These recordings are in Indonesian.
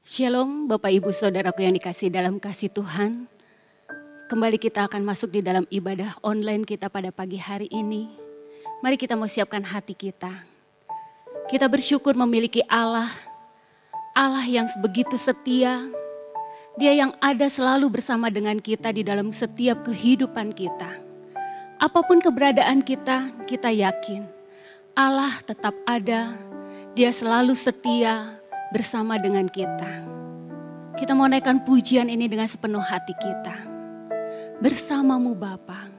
Shalom Bapak Ibu Saudaraku yang dikasihi dalam kasih Tuhan. Kembali kita akan masuk di dalam ibadah online kita pada pagi hari ini. Mari kita mau siapkan hati kita. Kita bersyukur memiliki Allah yang begitu setia. Dia yang ada selalu bersama dengan kita di dalam setiap kehidupan kita. Apapun keberadaan kita, kita yakin Allah tetap ada. Dia selalu setia bersama dengan kita. Kita mau naikkan pujian ini dengan sepenuh hati kita. Bersamamu Bapa.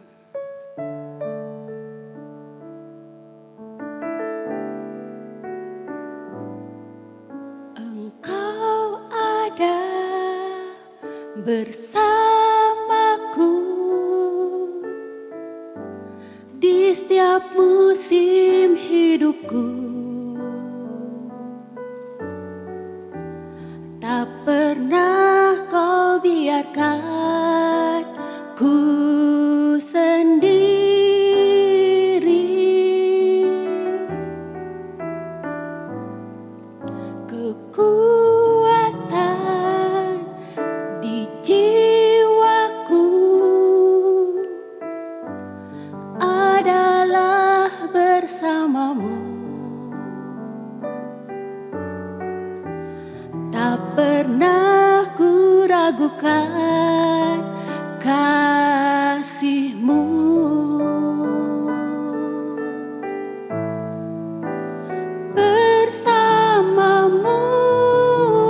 Engkau ada bersamaku di setiap musim hidupku. Tak pernah kau biarkan ku sendiri. Kekuatan di jiwaku adalah bersamamu. Tak pernah ku ragukan kasih-Mu. Bersamamu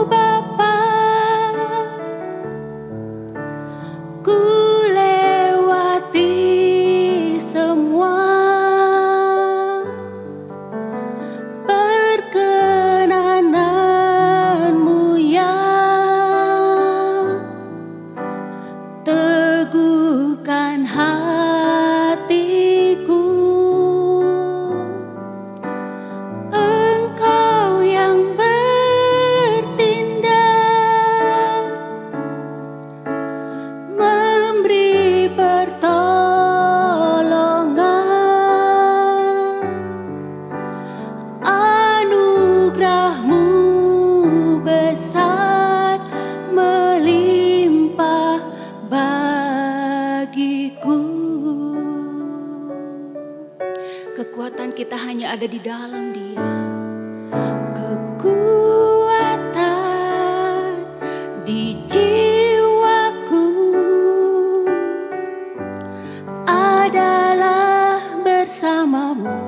Bapa, ku lewati semua. Teguhkan hatiku, Engkau yang bertindak, memberi pertolongan, anugerah-Mu besar melimpah bagiku. Kekuatan kita hanya ada di dalam Dia. Kekuatan di jiwaku adalah bersamamu.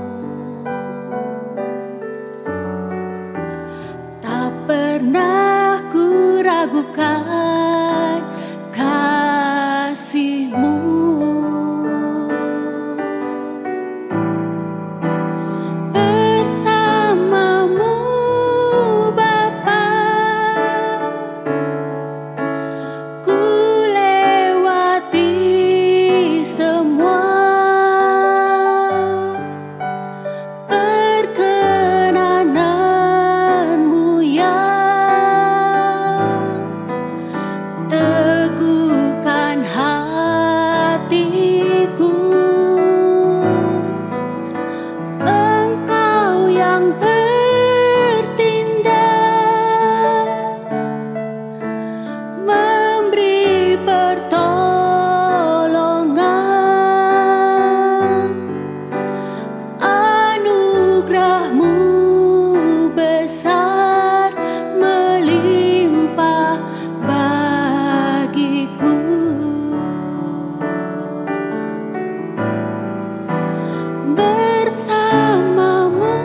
Tak pernah ku ragukan kasih-Mu. Bersamamu Bapa, ku lewati semua. Perkenanan-Mu yang teguhkan hatiku, Engkau yang bertindak, memberi pertolongan, anugerah-Mu besar melimpah bagiku. Bersamamu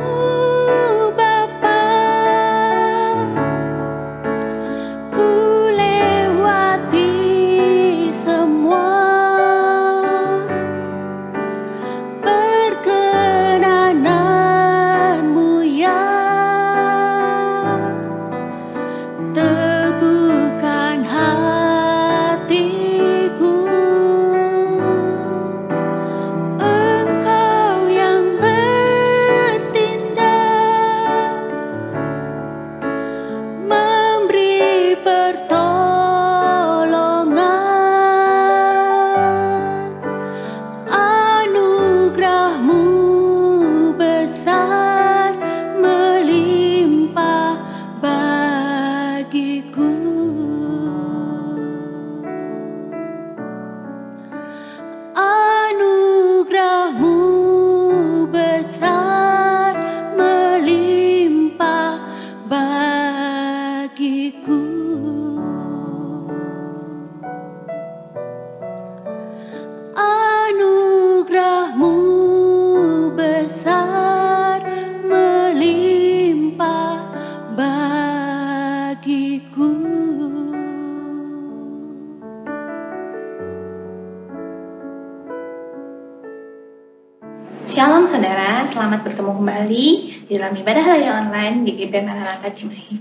selamat bertemu kembali di dalam ibadah raya online GGP Maranatha Cimahi.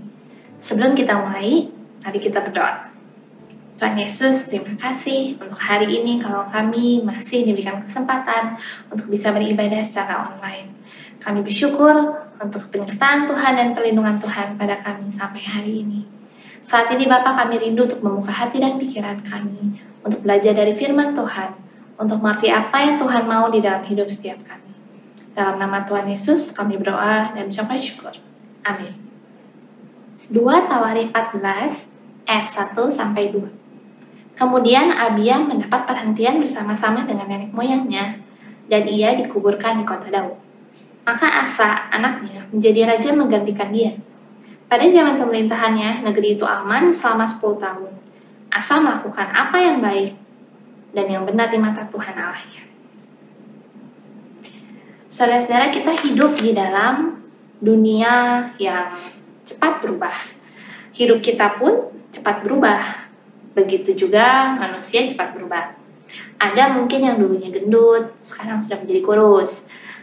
Sebelum kita mulai, mari kita berdoa. Tuhan Yesus, terima kasih untuk hari ini kalau kami masih diberikan kesempatan untuk bisa beribadah secara online. Kami bersyukur untuk penyertaan Tuhan dan perlindungan Tuhan pada kami sampai hari ini. Saat ini Bapa, kami rindu untuk membuka hati dan pikiran kami, untuk belajar dari firman Tuhan, untuk mengerti apa yang Tuhan mau di dalam hidup setiap kami. Dalam nama Tuhan Yesus kami berdoa dan mengucapkan syukur. Amin. 2 Tawarikh 14 ayat 1-2. Kemudian Abia mendapat perhentian bersama-sama dengan nenek moyangnya, dan ia dikuburkan di kota Daud. Maka Asa, anaknya, menjadi raja menggantikan dia. Pada zaman pemerintahannya, negeri itu aman selama 10 tahun. Asa melakukan apa yang baik dan yang benar di mata Tuhan Allahnya. Saudara-saudara, kita hidup di dalam dunia yang cepat berubah. Hidup kita pun cepat berubah. Begitu juga manusia cepat berubah. Ada mungkin yang dulunya gendut, sekarang sudah menjadi kurus.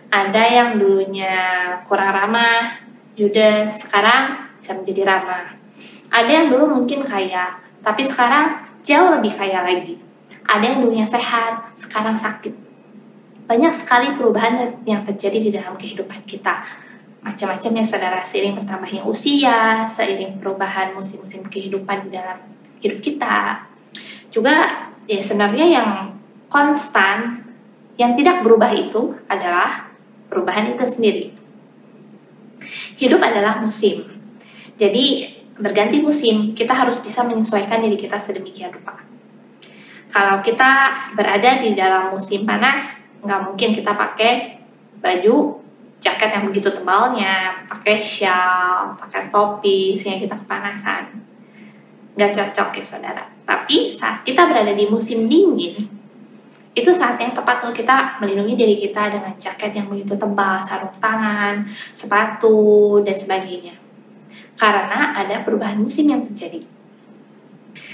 Ada yang dulunya kurang ramah, judes, sekarang bisa menjadi ramah. Ada yang dulu mungkin kaya, tapi sekarang jauh lebih kaya lagi. Ada yang dulunya sehat, sekarang sakit. Banyak sekali perubahan yang terjadi di dalam kehidupan kita. Macam-macam ya saudara, seiring bertambahnya usia, seiring perubahan musim-musim kehidupan di dalam hidup kita. Juga ya sebenarnya yang konstan, yang tidak berubah itu adalah perubahan itu sendiri. Hidup adalah musim. Jadi berganti musim, kita harus bisa menyesuaikan diri kita sedemikian rupa. Kalau kita berada di dalam musim panas, nggak mungkin kita pakai baju, jaket yang begitu tebalnya, pakai shawl, pakai topi, sehingga kita kepanasan. Nggak cocok ya saudara. Tapi saat kita berada di musim dingin, itu saat yang tepat untuk kita melindungi diri kita dengan jaket yang begitu tebal, sarung tangan, sepatu, dan sebagainya. Karena ada perubahan musim yang terjadi.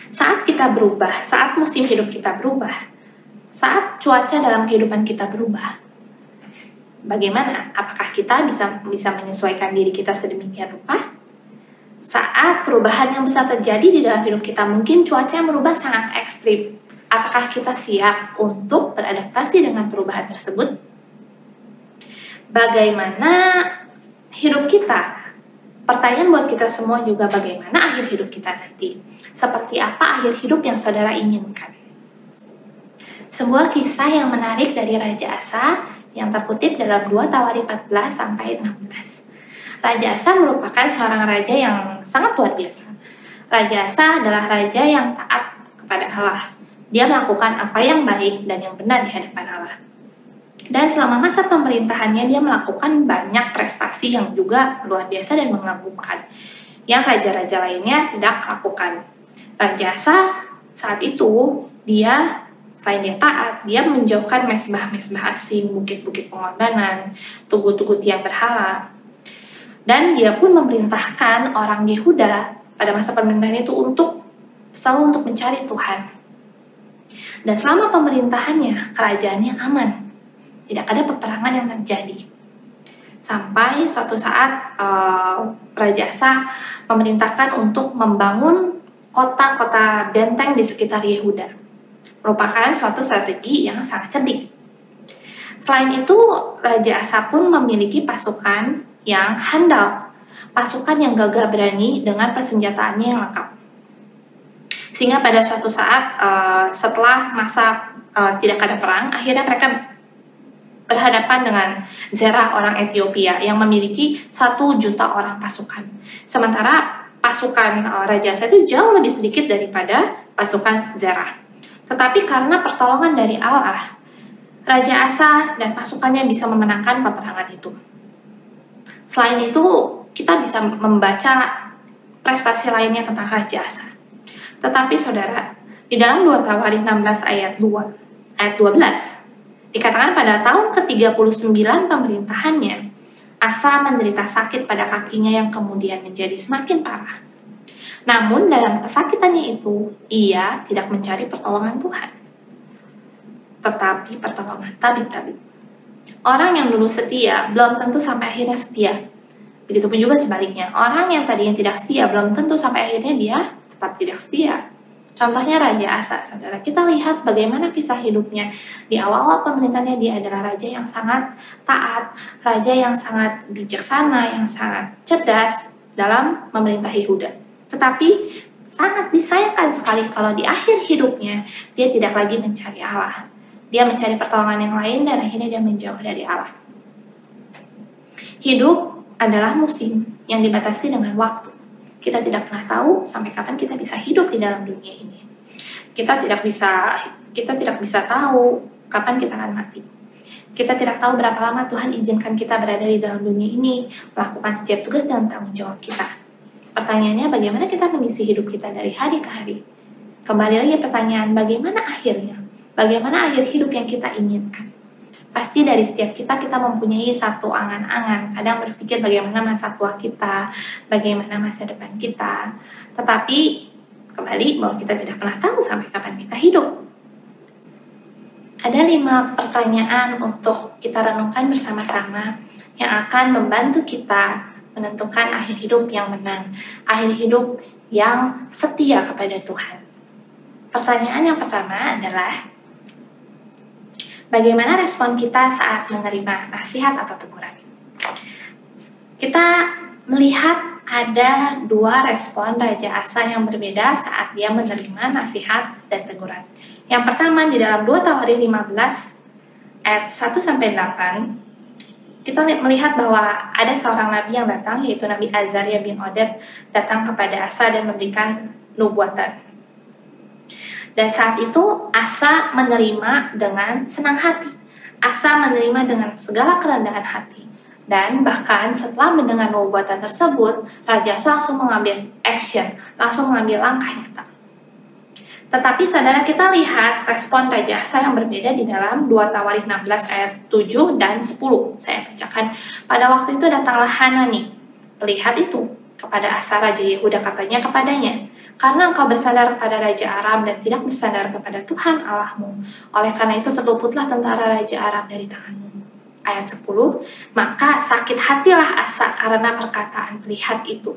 Saat kita berubah, saat musim hidup kita berubah, saat cuaca dalam kehidupan kita berubah, bagaimana? Apakah kita bisa menyesuaikan diri kita sedemikian rupa? Saat perubahan yang besar terjadi di dalam hidup kita, mungkin cuaca yang berubah sangat ekstrim. Apakah kita siap untuk beradaptasi dengan perubahan tersebut? Bagaimana hidup kita? Pertanyaan buat kita semua juga, bagaimana akhir hidup kita nanti? Seperti apa akhir hidup yang saudara inginkan? Sebuah kisah yang menarik dari Raja Asa yang terkutip dalam 2 Tawarikh 14-16. Raja Asa merupakan seorang raja yang sangat luar biasa. Raja Asa adalah raja yang taat kepada Allah. Dia melakukan apa yang baik dan yang benar di hadapan Allah. Dan selama masa pemerintahannya dia melakukan banyak prestasi yang juga luar biasa dan mengagumkan, yang raja-raja lainnya tidak lakukan. Raja Asa saat itu dia selain dia taat, dia menjauhkan mesbah-mesbah asing, bukit-bukit pengorbanan, tugu-tugu tiang berhala. Dan dia pun memerintahkan orang Yehuda pada masa pemerintahan itu selalu untuk mencari Tuhan. Dan selama pemerintahannya, kerajaannya aman. Tidak ada peperangan yang terjadi. Sampai suatu saat Raja Asa memerintahkan untuk membangun kota-kota benteng di sekitar Yehuda. Merupakan suatu strategi yang sangat cerdik. Selain itu, Raja Asa pun memiliki pasukan yang handal, pasukan yang gagah berani dengan persenjataannya yang lengkap. Sehingga pada suatu saat setelah masa tidak ada perang, akhirnya mereka berhadapan dengan Zerah orang Ethiopia yang memiliki 1 juta orang pasukan. Sementara pasukan Raja Asa itu jauh lebih sedikit daripada pasukan Zerah. Tetapi karena pertolongan dari Allah, Raja Asa dan pasukannya bisa memenangkan peperangan itu. Selain itu, kita bisa membaca prestasi lainnya tentang Raja Asa. Tetapi saudara, di dalam 2 Tawarikh 16 ayat 12, dikatakan pada tahun ke-39 pemerintahannya, Asa menderita sakit pada kakinya yang kemudian menjadi semakin parah. Namun dalam kesakitannya itu, ia tidak mencari pertolongan Tuhan, tetapi pertolongan tabib-tabib. Orang yang dulu setia belum tentu sampai akhirnya setia. Begitupun juga sebaliknya, orang yang tadinya tidak setia belum tentu sampai akhirnya dia tetap tidak setia. Contohnya Raja Asa, saudara. Kita lihat bagaimana kisah hidupnya. Di awal-awal pemerintahannya dia adalah raja yang sangat taat, raja yang sangat bijaksana, yang sangat cerdas dalam memerintahi Yehuda. Tetapi sangat disayangkan sekali kalau di akhir hidupnya dia tidak lagi mencari Allah. Dia mencari pertolongan yang lain dan akhirnya dia menjauh dari Allah. Hidup adalah musim yang dibatasi dengan waktu. Kita tidak pernah tahu sampai kapan kita bisa hidup di dalam dunia ini. Kita tidak bisa tahu kapan kita akan mati. Kita tidak tahu berapa lama Tuhan izinkan kita berada di dalam dunia ini, melakukan setiap tugas dan tanggung jawab kita. Pertanyaannya, bagaimana kita mengisi hidup kita dari hari ke hari? Kembali lagi pertanyaan, bagaimana akhirnya? Bagaimana akhir hidup yang kita inginkan? Pasti dari setiap kita mempunyai satu angan-angan. Kadang berpikir bagaimana masa tua kita, bagaimana masa depan kita. Tetapi kembali bahwa kita tidak pernah tahu sampai kapan kita hidup. Ada 5 pertanyaan untuk kita renungkan bersama-sama yang akan membantu kita menentukan akhir hidup yang menang, akhir hidup yang setia kepada Tuhan. Pertanyaan yang pertama adalah, bagaimana respon kita saat menerima nasihat atau teguran? Kita melihat ada 2 respon Raja Asa yang berbeda saat dia menerima nasihat dan teguran. Yang pertama di dalam 2 Tawarin 15 ayat 1-8, kita melihat bahwa ada seorang nabi yang datang, yaitu Nabi Azaria bin Oded, datang kepada Asa dan memberikan nubuatan. Dan saat itu Asa menerima dengan senang hati. Asa menerima dengan segala kerendahan hati. Dan bahkan setelah mendengar nubuatan tersebut, Raja Asa langsung mengambil action, langsung mengambil langkah nyata. Tetapi saudara, kita lihat respon Raja Asa yang berbeda di dalam 2 Tawarin 16 ayat 7 dan 10. Saya bacakan. Pada waktu itu datanglah Hanani, melihat itu, kepada Asa Raja Yehuda, katanya kepadanya, karena engkau bersandar kepada Raja Aram dan tidak bersandar kepada Tuhan Allahmu, oleh karena itu terluputlah tentara Raja Aram dari tanganmu. Ayat 10, maka sakit hatilah Asa karena perkataan pelihat itu,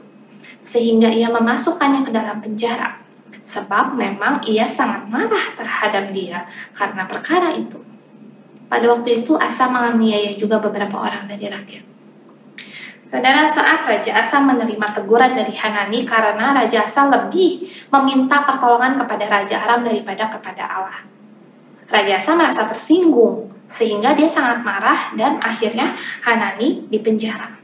sehingga ia memasukkannya ke dalam penjara, sebab memang ia sangat marah terhadap dia karena perkara itu. Pada waktu itu Asa menganiaya juga beberapa orang dari rakyat. Saudara, saat Raja Asa menerima teguran dari Hanani karena Raja Asa lebih meminta pertolongan kepada Raja Aram daripada kepada Allah. Raja Asa merasa tersinggung, sehingga dia sangat marah dan akhirnya Hanani dipenjara.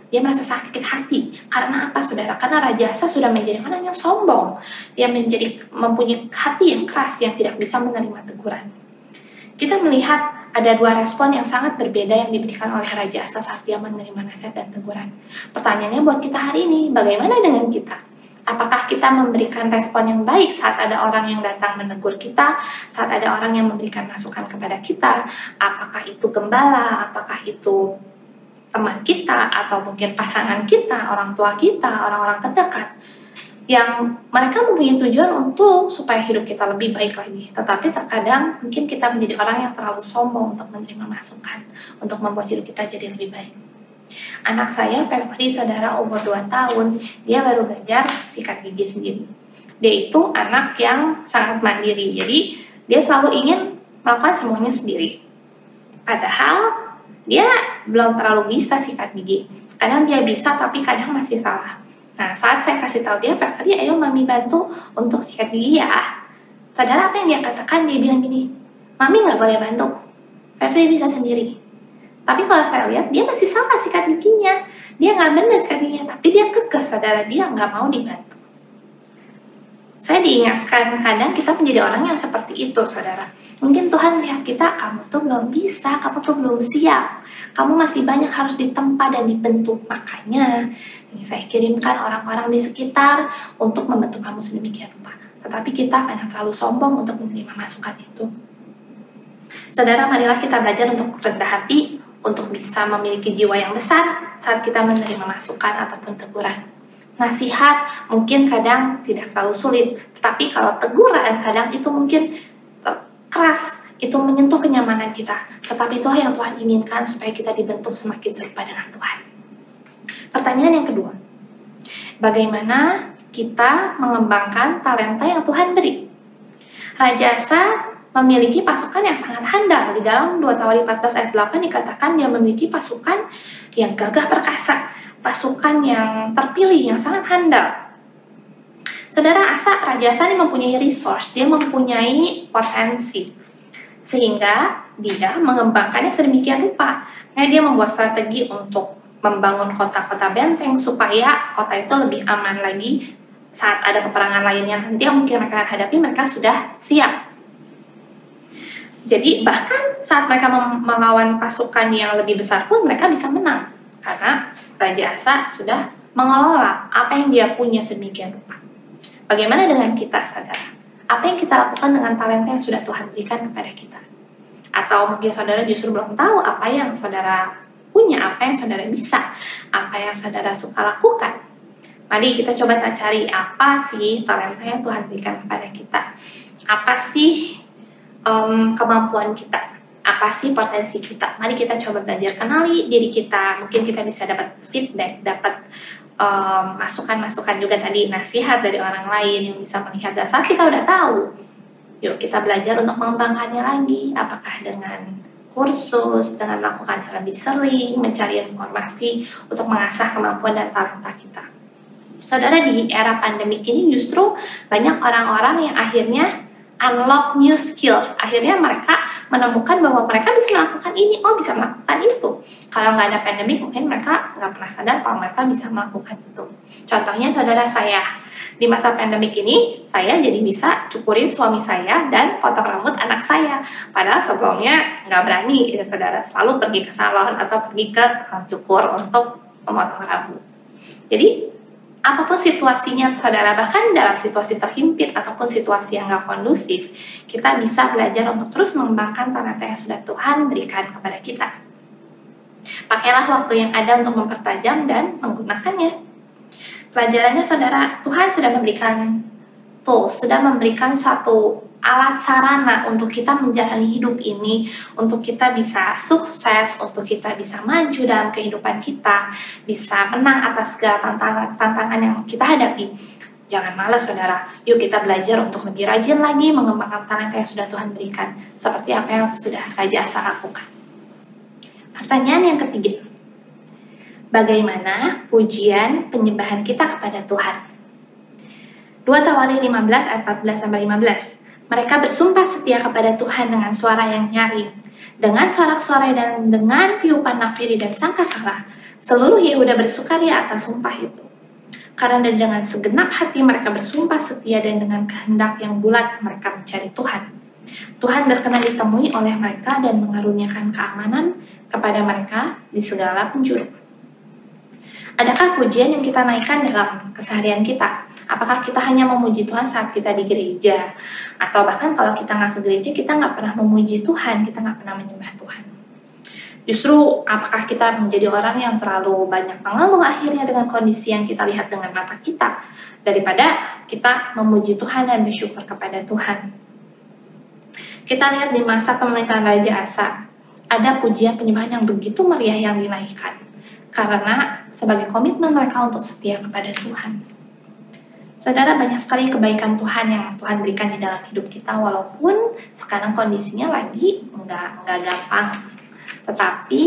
Dia merasa sakit hati. Karena apa, saudara? Karena Raja Asa sudah menjadi orang yang sombong. Dia mempunyai hati yang keras yang tidak bisa menerima teguran. Kita melihat ada 2 respon yang sangat berbeda yang diberikan oleh Raja Asa saat dia menerima nasihat dan teguran. Pertanyaannya buat kita hari ini, bagaimana dengan kita? Apakah kita memberikan respon yang baik saat ada orang yang datang menegur kita, saat ada orang yang memberikan masukan kepada kita? Apakah itu gembala, apakah itu teman kita, atau mungkin pasangan kita, orang tua kita, orang-orang terdekat, yang mereka mempunyai tujuan untuk supaya hidup kita lebih baik lagi. Tetapi terkadang mungkin kita menjadi orang yang terlalu sombong untuk menerima masukan, untuk membuat hidup kita jadi lebih baik. Anak saya, Febri, saudara, umur 2 tahun, dia baru belajar sikat gigi sendiri. Dia itu anak yang sangat mandiri, jadi dia selalu ingin melakukan semuanya sendiri. Padahal dia belum terlalu bisa sikat gigi. Kadang dia bisa, tapi kadang masih salah. Nah, saat saya kasih tahu dia, Febri, ayo mami bantu untuk sikat gigi ya. Saudara, apa yang dia katakan? Dia bilang gini, mami nggak boleh bantu, Febri bisa sendiri. Tapi kalau saya lihat, dia masih salah sikat giginya. Dia nggak benar sikat giginya, tapi dia kekeh, saudara, dia nggak mau dibantu. Saya diingatkan, kadang kita menjadi orang yang seperti itu, saudara. Mungkin Tuhan lihat kita, kamu tuh belum bisa, kamu tuh belum siap. Kamu masih banyak harus ditempa dan dibentuk. Makanya, ini saya kirimkan orang-orang di sekitar untuk membentuk kamu sedemikian rupa. Tetapi kita kadang terlalu sombong untuk menerima masukan itu. Saudara, marilah kita belajar untuk rendah hati, untuk bisa memiliki jiwa yang besar saat kita menerima masukan ataupun teguran. Nasihat mungkin kadang tidak terlalu sulit, tetapi kalau teguran kadang itu mungkin keras, itu menyentuh kenyamanan kita. Tetapi itulah yang Tuhan inginkan supaya kita dibentuk semakin serupa dengan Tuhan. Pertanyaan yang kedua, bagaimana kita mengembangkan talenta yang Tuhan beri? Raja Asa memiliki pasukan yang sangat handal. Di dalam 2 Tawari 14 ayat 8 dikatakan dia memiliki pasukan yang gagah perkasa, pasukan yang terpilih, yang sangat handal. Saudara, Raja Asa ini mempunyai resource, dia mempunyai potensi, sehingga dia mengembangkannya sedemikian rupa. Nah, dia membuat strategi untuk membangun kota-kota benteng supaya kota itu lebih aman lagi saat ada peperangan lainnya nanti yang mungkin mereka hadapi, mereka sudah siap. Jadi bahkan saat mereka melawan pasukan yang lebih besar pun mereka bisa menang, karena Raja Asa sudah mengelola apa yang dia punya sedemikian rupa. Bagaimana dengan kita, saudara? Apa yang kita lakukan dengan talenta yang sudah Tuhan berikan kepada kita? Atau mungkin saudara justru belum tahu apa yang saudara punya, apa yang saudara bisa, apa yang saudara suka lakukan. Mari kita coba cari apa sih talenta yang Tuhan berikan kepada kita. Apa sih kemampuan kita? Apa sih potensi kita? Mari kita coba belajar kenali diri kita. Mungkin kita bisa dapat feedback, dapat masukan-masukan juga tadi, nasihat dari orang lain yang bisa melihat dasar kita udah tahu. Yuk kita belajar untuk mengembangkannya lagi. Apakah dengan kursus, dengan melakukan hal lebih sering, mencari informasi untuk mengasah kemampuan dan talenta kita. Saudara, di era pandemik ini justru banyak orang-orang yang akhirnya unlock new skills. Akhirnya mereka menemukan bahwa mereka bisa melakukan ini, bisa melakukan itu. Kalau nggak ada pandemik, mungkin mereka nggak pernah sadar kalau mereka bisa melakukan itu. Contohnya saudara saya, di masa pandemik ini, saya jadi bisa cukurin suami saya dan potong rambut anak saya. Padahal sebelumnya nggak berani, ya saudara, selalu pergi ke salon atau pergi ke tukang cukur untuk memotong rambut. Jadi, apapun situasinya saudara, bahkan dalam situasi terhimpit ataupun situasi yang gak kondusif, kita bisa belajar untuk terus mengembangkan talenta yang sudah Tuhan berikan kepada kita. Pakailah waktu yang ada untuk mempertajam dan menggunakannya. Pelajarannya saudara, Tuhan sudah memberikan tools, sudah memberikan satu alat sarana untuk kita menjalani hidup ini, untuk kita bisa sukses, untuk kita bisa maju dalam kehidupan kita, bisa menang atas segala tantangan yang kita hadapi. Jangan malas saudara, yuk kita belajar untuk lebih rajin lagi mengembangkan talenta yang sudah Tuhan berikan, seperti apa yang sudah Raja Asa lakukan. Pertanyaan yang ketiga, bagaimana pujian penyembahan kita kepada Tuhan? 2 Tawari 15 ayat 14-15. Mereka bersumpah setia kepada Tuhan dengan suara yang nyaring, dengan sorak-sorai dan dengan tiupan nafiri dan sangkakala. Seluruh Yehuda bersukaria atas sumpah itu. Karena dengan segenap hati mereka bersumpah setia dan dengan kehendak yang bulat mereka mencari Tuhan. Tuhan berkenan ditemui oleh mereka dan mengaruniakan keamanan kepada mereka di segala penjuru. Adakah pujian yang kita naikkan dalam keseharian kita? Apakah kita hanya memuji Tuhan saat kita di gereja? Atau bahkan kalau kita nggak ke gereja, kita nggak pernah memuji Tuhan, kita nggak pernah menyembah Tuhan. Justru apakah kita menjadi orang yang terlalu banyak mengeluh akhirnya dengan kondisi yang kita lihat dengan mata kita, daripada kita memuji Tuhan dan bersyukur kepada Tuhan. Kita lihat di masa pemerintahan Raja Asa, ada pujian penyembahan yang begitu meriah yang dinaikkan, karena sebagai komitmen mereka untuk setia kepada Tuhan. Saudara, banyak sekali kebaikan Tuhan yang Tuhan berikan di dalam hidup kita, walaupun sekarang kondisinya lagi nggak gampang. Tetapi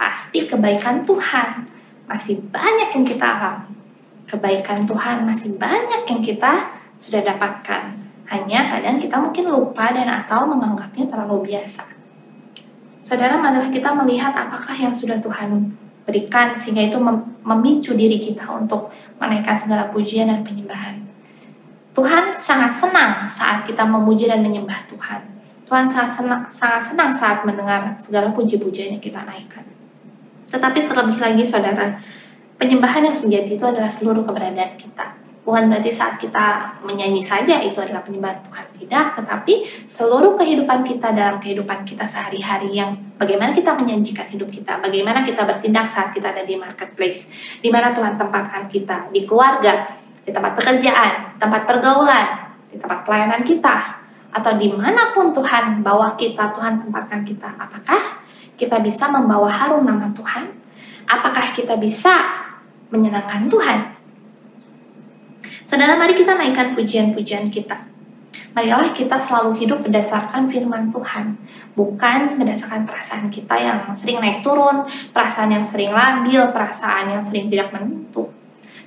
pasti kebaikan Tuhan masih banyak yang kita alami. Kebaikan Tuhan masih banyak yang kita sudah dapatkan. Hanya kadang kita mungkin lupa dan atau menganggapnya terlalu biasa. Saudara, marilah kita melihat apakah yang sudah Tuhan berikan, sehingga itu memicu diri kita untuk menaikkan segala pujian dan penyembahan. Tuhan sangat senang saat kita memuji dan menyembah Tuhan. Tuhan sangat senang saat mendengar segala puji-pujian yang kita naikkan. Tetapi terlebih lagi saudara, penyembahan yang sejati itu adalah seluruh keberadaan kita. Bukan berarti saat kita menyanyi saja itu adalah penyembahan Tuhan, tidak. Tetapi seluruh kehidupan kita dalam kehidupan kita sehari-hari, yang bagaimana kita menyanyikan hidup kita, bagaimana kita bertindak saat kita ada di marketplace, di mana Tuhan tempatkan kita, di keluarga, di tempat pekerjaan, tempat pergaulan, di tempat pelayanan kita. atau dimanapun Tuhan bawa kita, Tuhan tempatkan kita, apakah kita bisa membawa harum nama Tuhan? Apakah kita bisa menyenangkan Tuhan? Saudara, mari kita naikkan pujian-pujian kita. Marilah kita selalu hidup berdasarkan firman Tuhan, bukan berdasarkan perasaan kita yang sering naik turun, perasaan yang sering labil, perasaan yang sering tidak menentu.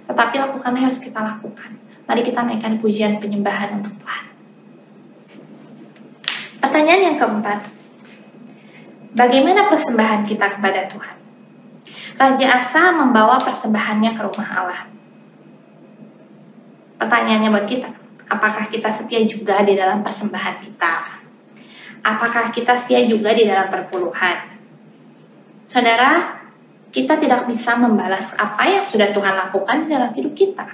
Tetapi lakukanlah yang harus kita lakukan. Mari kita naikkan pujian penyembahan untuk Tuhan. Pertanyaan yang keempat, bagaimana persembahan kita kepada Tuhan? Raja Asa membawa persembahannya ke rumah Allah. Pertanyaannya buat kita, apakah kita setia juga di dalam persembahan kita? Apakah kita setia juga di dalam perpuluhan? Saudara, kita tidak bisa membalas apa yang sudah Tuhan lakukan dalam hidup kita.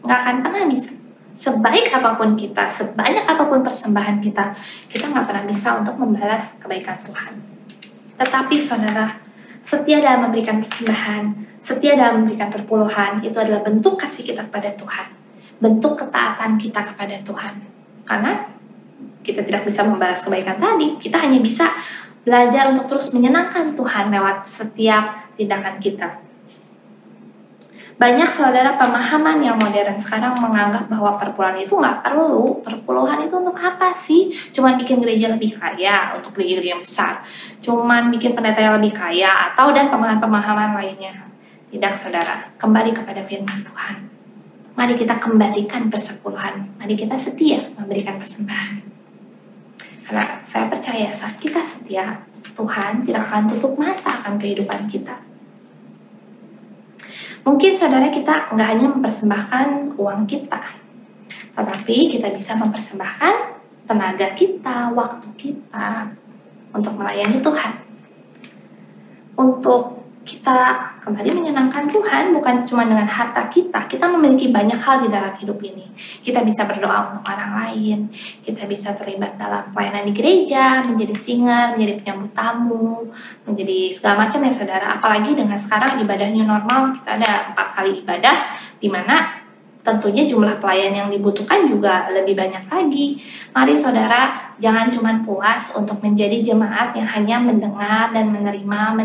Nggak akan pernah bisa. Sebaik apapun kita, sebanyak apapun persembahan kita, kita nggak pernah bisa untuk membalas kebaikan Tuhan. Tetapi saudara, setia dalam memberikan persembahan, setia dalam memberikan perpuluhan, itu adalah bentuk kasih kita kepada Tuhan. Bentuk ketaatan kita kepada Tuhan. Karena kita tidak bisa membalas kebaikan tadi, kita hanya bisa belajar untuk terus menyenangkan Tuhan lewat setiap tindakan kita. Banyak saudara pemahaman yang modern sekarang menganggap bahwa perpuluhan itu nggak perlu. Perpuluhan itu untuk apa sih? Cuman bikin gereja lebih kaya, untuk gereja yang besar. Cuman bikin pendeta yang lebih kaya, atau dan pemahaman-pemahaman lainnya. Tidak saudara, kembali kepada firman Tuhan. Mari kita kembalikan persepuluhan. Mari kita setia memberikan persembahan. Karena saya percaya saat kita setia, Tuhan tidak akan tutup mata akan kehidupan kita. Mungkin saudara kita nggak hanya mempersembahkan uang kita, tetapi kita bisa mempersembahkan tenaga kita, waktu kita untuk melayani Tuhan. Untuk kita kembali menyenangkan Tuhan, bukan cuma dengan harta kita. Kita memiliki banyak hal di dalam hidup ini. Kita bisa berdoa untuk orang lain, kita bisa terlibat dalam pelayanan di gereja, menjadi singer, menjadi penyambut tamu, menjadi segala macam ya saudara. Apalagi dengan sekarang ibadah new normal, kita ada 4 kali ibadah, di mana tentunya jumlah pelayan yang dibutuhkan juga lebih banyak lagi. Mari saudara, jangan cuma puas untuk menjadi jemaat yang hanya mendengar dan menerima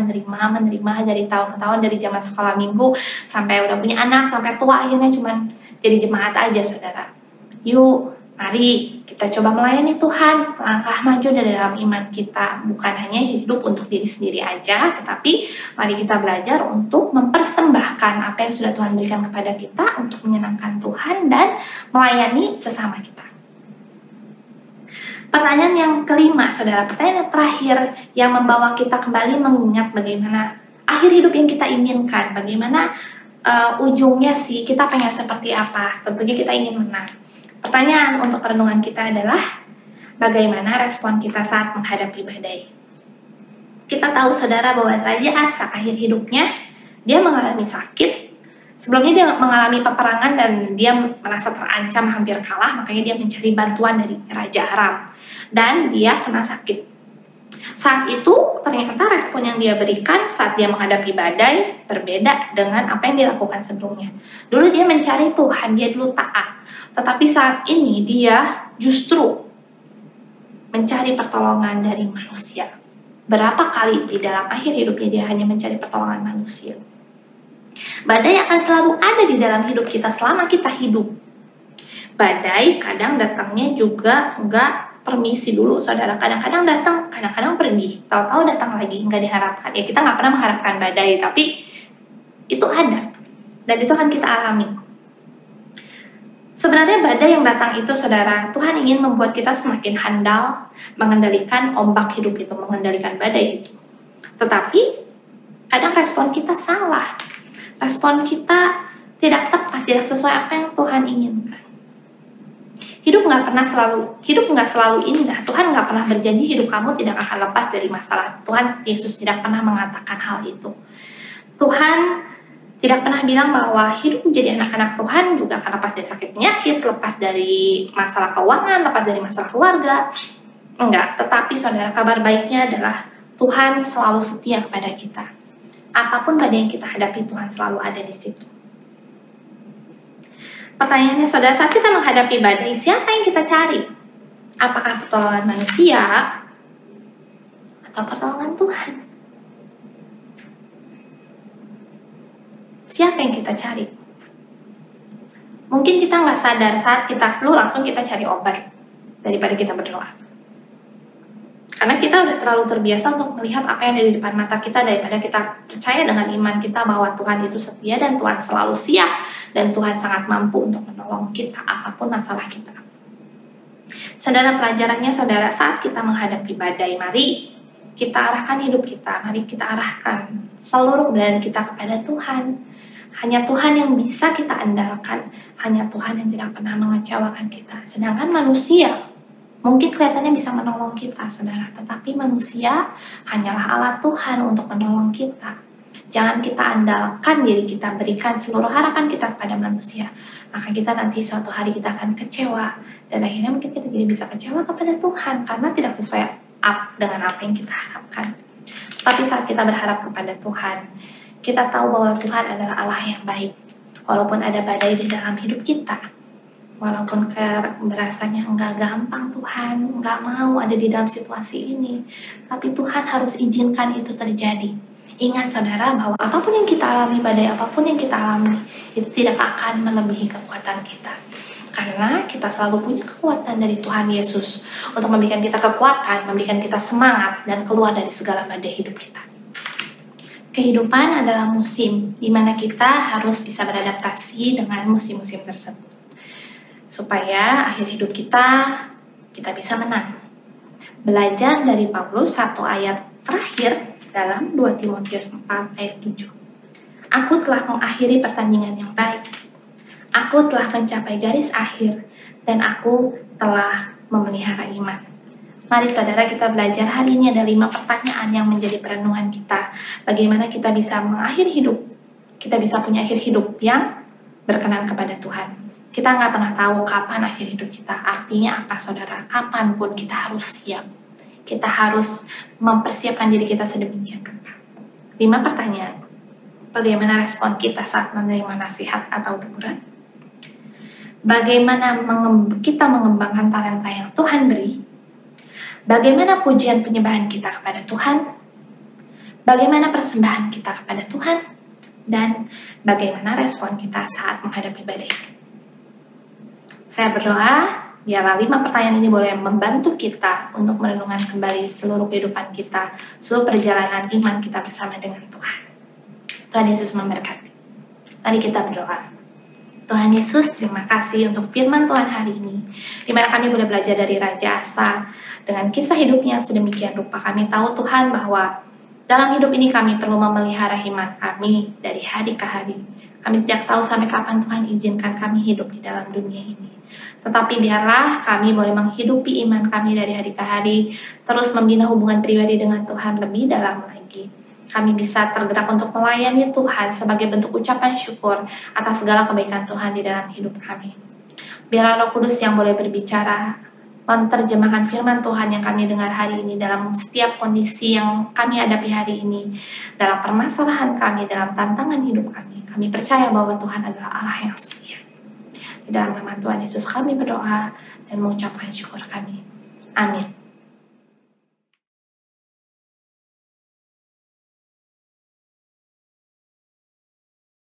dari tahun ke tahun, dari zaman sekolah minggu sampai udah punya anak, sampai tua akhirnya cuma jadi jemaat aja saudara. Yuk, mari kita coba melayani Tuhan, langkah maju dari dalam iman kita, bukan hanya hidup untuk diri sendiri aja, tetapi mari kita belajar untuk mempersembahkan apa yang sudah Tuhan berikan kepada kita untuk menyenangkan Tuhan dan melayani sesama kita. Pertanyaan yang kelima, saudara, pertanyaan yang terakhir yang membawa kita kembali mengingat bagaimana akhir hidup yang kita inginkan, bagaimana ujungnya sih kita pengen seperti apa, tentunya kita ingin menang. Pertanyaan untuk perenungan kita adalah, bagaimana respon kita saat menghadapi badai? Kita tahu saudara bahwa Raja Asa akhir hidupnya, dia mengalami sakit. Sebelumnya dia mengalami peperangan dan dia merasa terancam hampir kalah, makanya dia mencari bantuan dari Raja Aram. Dan dia kena sakit. Saat itu ternyata respon yang dia berikan saat dia menghadapi badai berbeda dengan apa yang dilakukan sebelumnya. Dulu dia mencari Tuhan, dia dulu taat. Tetapi saat ini dia justru mencari pertolongan dari manusia. Berapa kali di dalam akhir hidupnya dia hanya mencari pertolongan manusia. Badai akan selalu ada di dalam hidup kita selama kita hidup. Badai kadang datangnya juga enggak permisi dulu saudara. Kadang-kadang datang, kadang-kadang pergi. Tahu-tahu datang lagi, enggak diharapkan. Ya kita nggak pernah mengharapkan badai, tapi itu ada. Dan itu akan kita alami. Sebenarnya badai yang datang itu saudara, Tuhan ingin membuat kita semakin handal mengendalikan ombak hidup itu, mengendalikan badai itu. Tetapi kadang respon kita salah. Respon kita tidak tepat, tidak sesuai apa yang Tuhan inginkan. Hidup nggak selalu indah. Tuhan nggak pernah berjanji hidup kamu tidak akan lepas dari masalah. Tuhan Yesus tidak pernah mengatakan hal itu. Tuhan tidak pernah bilang bahwa hidup menjadi anak-anak Tuhan juga akan lepas dari sakit penyakit, lepas dari masalah keuangan, lepas dari masalah keluarga. Enggak, tetapi saudara, kabar baiknya adalah Tuhan selalu setia kepada kita. Apapun badai yang kita hadapi, Tuhan selalu ada di situ. Pertanyaannya saudara, saat kita menghadapi badai, siapa yang kita cari? Apakah pertolongan manusia atau pertolongan Tuhan? Siapa yang kita cari? Mungkin kita nggak sadar saat kita flu langsung kita cari obat daripada kita berdoa. Karena kita udah terlalu terbiasa untuk melihat apa yang ada di depan mata kita daripada kita percaya dengan iman kita bahwa Tuhan itu setia dan Tuhan selalu siap dan Tuhan sangat mampu untuk menolong kita apapun masalah kita. Saudara, pelajarannya saudara, saat kita menghadapi badai, mari kita arahkan hidup kita, mari kita arahkan seluruh keberadaan kita kepada Tuhan. Hanya Tuhan yang bisa kita andalkan, hanya Tuhan yang tidak pernah mengecewakan kita. Sedangkan manusia mungkin kelihatannya bisa menolong kita, saudara, tetapi manusia hanyalah alat Tuhan untuk menolong kita. Jangan kita andalkan diri kita, berikan seluruh harapan kita kepada manusia. Maka kita nanti suatu hari kita akan kecewa. Dan akhirnya mungkin kita jadi bisa kecewa kepada Tuhan karena tidak sesuai dengan apa yang kita harapkan. Tapi saat kita berharap kepada Tuhan, kita tahu bahwa Tuhan adalah Allah yang baik. Walaupun ada badai di dalam hidup kita, walaupun berasanya enggak gampang Tuhan, enggak mau ada di dalam situasi ini, tapi Tuhan harus izinkan itu terjadi. Ingat saudara bahwa apapun yang kita alami, badai apapun yang kita alami, itu tidak akan melebihi kekuatan kita. Karena kita selalu punya kekuatan dari Tuhan Yesus untuk memberikan kita kekuatan, memberikan kita semangat, dan keluar dari segala badai hidup kita. Kehidupan adalah musim, di mana kita harus bisa beradaptasi dengan musim-musim tersebut. Supaya akhir hidup kita bisa menang. Belajar dari Paulus satu ayat terakhir dalam 2 Timotius 4 ayat 7. Aku telah mengakhiri pertandingan yang baik. Aku telah mencapai garis akhir dan aku telah memelihara iman. Mari saudara, kita belajar hari ini ada 5 pertanyaan yang menjadi perenungan kita. Bagaimana kita bisa mengakhiri hidup, kita bisa punya akhir hidup yang berkenan kepada Tuhan. Kita nggak pernah tahu kapan akhir hidup kita. Artinya apa saudara? Kapanpun kita harus siap. Kita harus mempersiapkan diri kita sedemikian rupa. 5 pertanyaan. Bagaimana respon kita saat menerima nasihat atau teguran? Bagaimana kita mengembangkan talenta yang Tuhan beri? Bagaimana pujian penyembahan kita kepada Tuhan? Bagaimana persembahan kita kepada Tuhan? Dan bagaimana respon kita saat menghadapi badai? Saya berdoa, biarlah 5 pertanyaan ini boleh membantu kita untuk merenungkan kembali seluruh kehidupan kita, seluruh perjalanan iman kita bersama dengan Tuhan. Tuhan Yesus memberkati. Mari kita berdoa. Tuhan Yesus, terima kasih untuk firman Tuhan hari ini, di mana kami boleh belajar dari Raja Asa dengan kisah hidupnya sedemikian rupa. Kami tahu Tuhan bahwa dalam hidup ini kami perlu memelihara iman kami dari hari ke hari. Kami tidak tahu sampai kapan Tuhan izinkan kami hidup di dalam dunia ini. Tetapi biarlah kami boleh menghidupi iman kami dari hari ke hari, terus membina hubungan pribadi dengan Tuhan lebih dalam lagi. Kami bisa tergerak untuk melayani Tuhan sebagai bentuk ucapan syukur atas segala kebaikan Tuhan di dalam hidup kami. Biarlah Roh Kudus yang boleh berbicara, menerjemahkan firman Tuhan yang kami dengar hari ini dalam setiap kondisi yang kami hadapi hari ini, dalam permasalahan kami, dalam tantangan hidup kami. Kami percaya bahwa Tuhan adalah Allah yang setia. Di dalam nama Tuhan Yesus kami berdoa dan mengucapkan syukur kami. Amin.